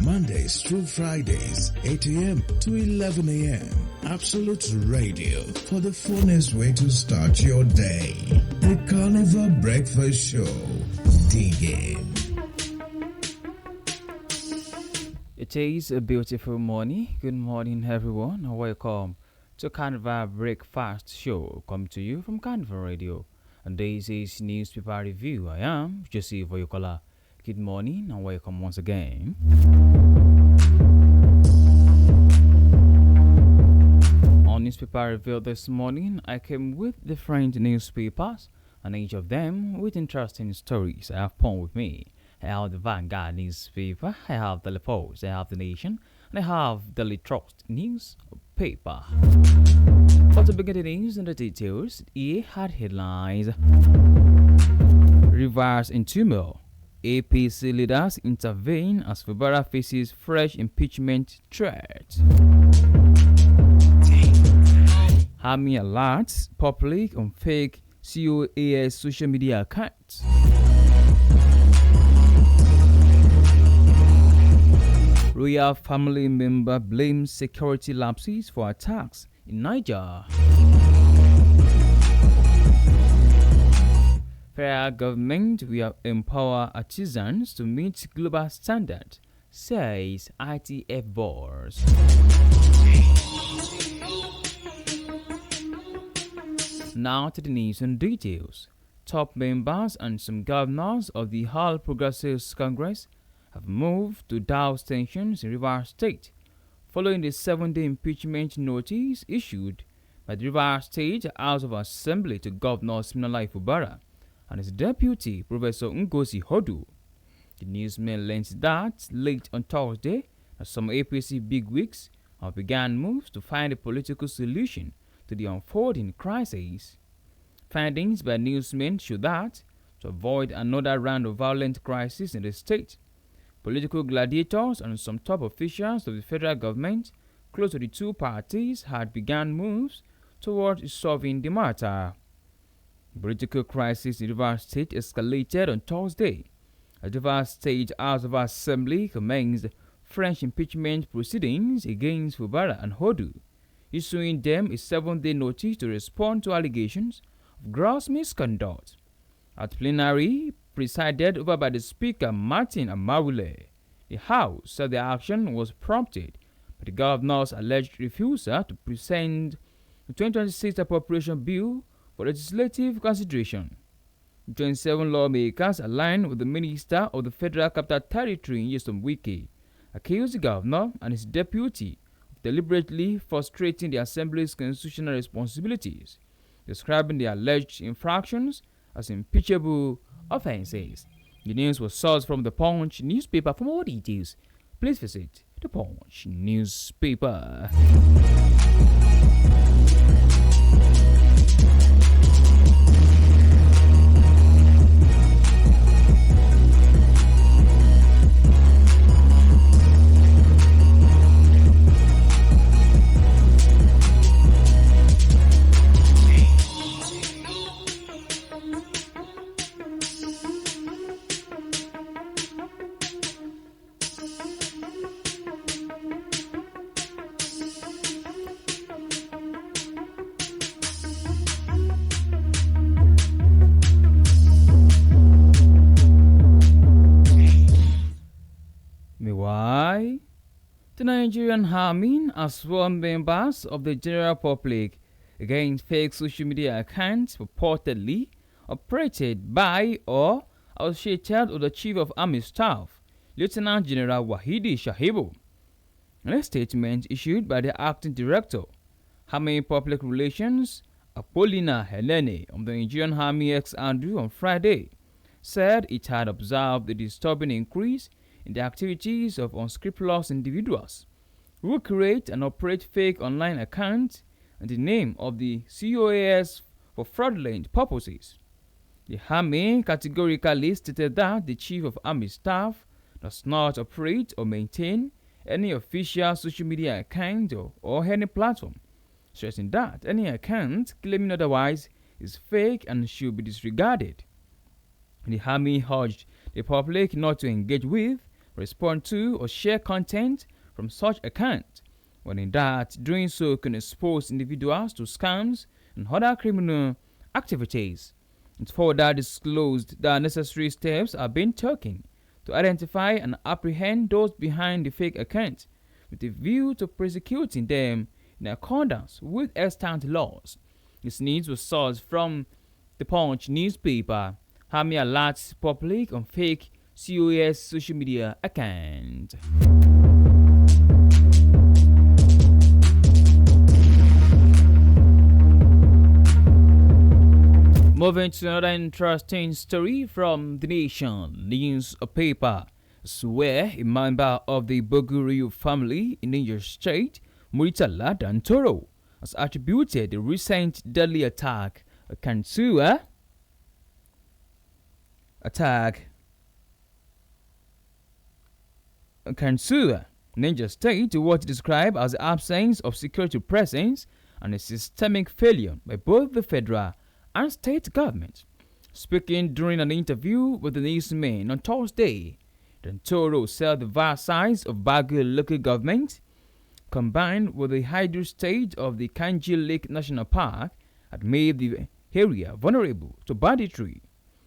Mondays through Fridays, 8 a.m. to 11 a.m. Absolute Radio for the funnest way to start your day. The Carnival Breakfast Show. Dig in. It is a beautiful morning. Good morning, everyone, and welcome to Carnival Breakfast Show, come to you from Carnival Radio. And this is Newspaper Review. I am Joseph Oyokola. Good morning and welcome once again. On Newspaper Review this morning, I came with different newspapers, and each of them with interesting stories I have put with me. I have the Vanguard newspaper, I have the Le Post, I have the Nation, and I have the Le Trust newspaper. But to begin the news and the details, here had headlines: Rivers in turmoil. APC leaders intervene as Fubara faces fresh impeachment threat. Army alerts public on fake COAS social media accounts. Royal family member blames security lapses for attacks in Niger. Federal government will empower artisans to meet global standards, says ITF boss. Now to the news and details. Top members and some governors of the All Progressives Congress have moved to douse tensions in Rivers State following the 7-day impeachment notice issued by the Rivers State House of Assembly to Governor Siminalayi Fubara and his deputy, Professor Ngozi Hodu. The newsman learned that late on Thursday, that some APC bigwigs have begun moves to find a political solution to the unfolding crisis. Findings by newsmen show that, to avoid another round of violent crisis in the state, political gladiators and some top officials of the federal government close to the two parties had begun moves towards solving the matter. The political crisis in Rivers State escalated on Thursday as Rivers State House of Assembly commenced French impeachment proceedings against Fubara and Hodu, issuing them a 7-day notice to respond to allegations of gross misconduct. At plenary, presided over by the Speaker Martin Amawule, the House said the action was prompted by the governor's alleged refusal to present the 2026 appropriation bill for legislative consideration. 27 lawmakers aligned with the Minister of the Federal Capital Territory, Nyesom Wike, accused the governor and his deputy of deliberately frustrating the Assembly's constitutional responsibilities, describing the alleged infractions as impeachable offenses. The news was sourced from the Punch newspaper. For more details, please visit the Punch newspaper. Meanwhile, the Nigerian army has sworn members of the general public against fake social media accounts purportedly operated by or associated with the Chief of Army Staff, Lieutenant General Wahidi Shahibu. In a statement issued by the Acting Director, Army Public Relations, Apollina Helene of the Nigerian Army ex-Andrew on Friday, said it had observed a disturbing increase in the activities of unscrupulous individuals who create and operate fake online accounts in the name of the COAS for fraudulent purposes. The Army categorically stated that the Chief of Army Staff does not operate or maintain any official social media account or any platform, stressing that any account claiming otherwise is fake and should be disregarded. The Army urged the public not to engage with, respond to or share content from such account. When in that, doing so can expose individuals to scams and other criminal activities. It further disclosed that necessary steps are being taken to identify and apprehend those behind the fake account with a view to prosecuting them in accordance with extant laws. This news was sourced from the Punch newspaper. Army alerts public on fake COS social media account. Moving to another interesting story from the Nation newspaper, where a member of the Boguriu family in Oyo State, Muritala Dantoro, has attributed the recent deadly attack at Kansua Niger State to what he described as the absence of security presence and a systemic failure by both the federal and state government. Speaking during an interview with the newsman on Thursday, Dantoro said the vast size of Bagu local government, combined with the hydro state of the Kanji Lake National Park, had made the area vulnerable to banditry.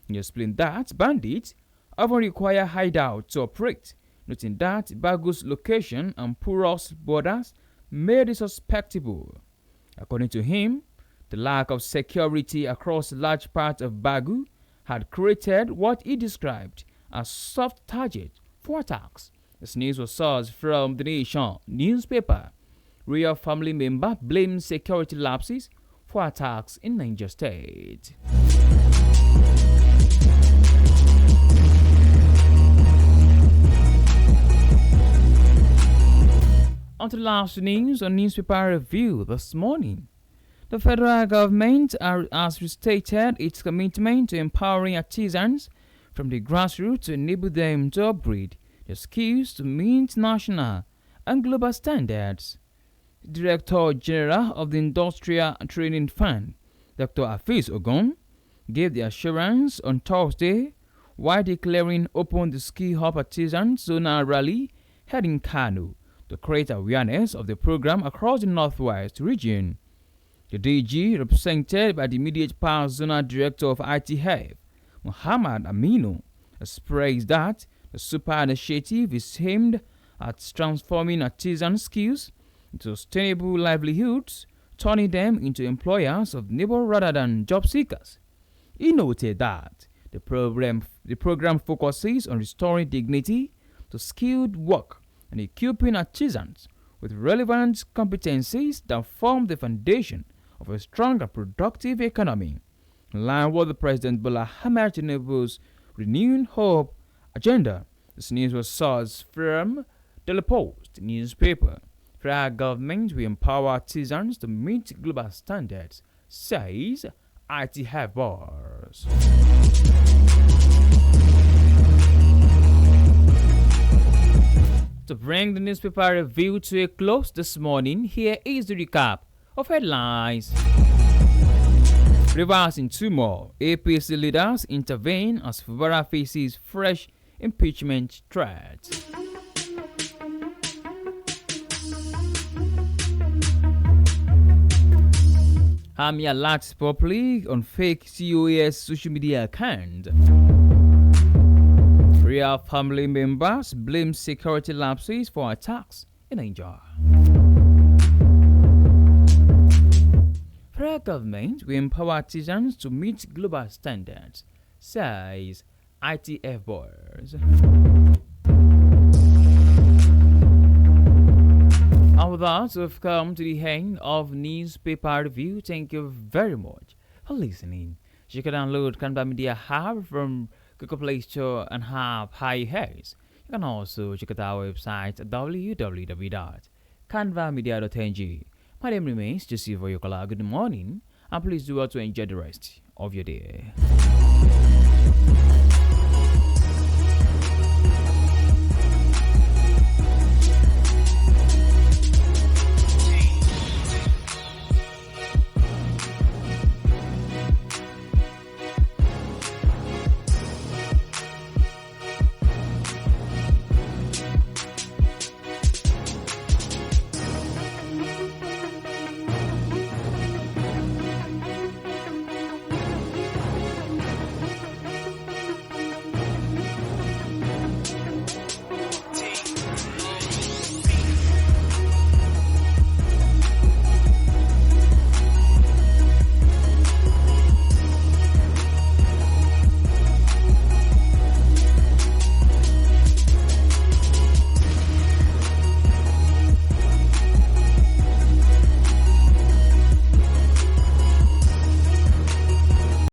He explained that bandits often require hideouts to operate, noting that Bagu's location and porous borders made it susceptible. According to him, the lack of security across large parts of Bagu had created what he described as soft target for attacks. This news was sourced from the Nation newspaper. Real family member blames security lapses for attacks in Niger State. On to the last news on newspaper review this morning. The federal government has restated its commitment to empowering artisans from the grassroots to enable them to upgrade their skills to meet national and global standards. The Director General of the Industrial Training Fund, Dr. Afis Ogon, gave the assurance on Thursday while declaring open the Skill Hub Artisans Zonal Rally held in Kano to create awareness of the program across the Northwest region. The DG, represented by the immediate past Zonal Director of ITF, Muhammad Aminu, expressed that the super initiative is aimed at transforming artisan skills into sustainable livelihoods, turning them into employers of labor rather than job seekers. He noted that the program focuses on restoring dignity to skilled work and equipping artisans with relevant competencies that form the foundation of a strong and productive economy. In line with the President Bola Ahmed Tinubu's renewed hope agenda, this news was sourced from the Post newspaper. Federal government will empower artisans to meet global standards, says ITF boss. To bring the newspaper review to a close this morning, here is the recap of headlines. Rivers in turmoil. APC leaders intervene as Fubara faces fresh impeachment threats. Army alerts public on fake COS social media account. Real family members blame security lapses for attacks in Niger. Federal government will empower artisans to meet global standards, says ITF boss. And with that, we've come to the end of newspaper review. Thank you very much for listening. You can download Carnival Media app from Google Play Store and have high heads. You can also check out our website at www.carnivalmedia.ng. My name remains Jesse Voyokola. Good morning, and please do well to enjoy the rest of your day.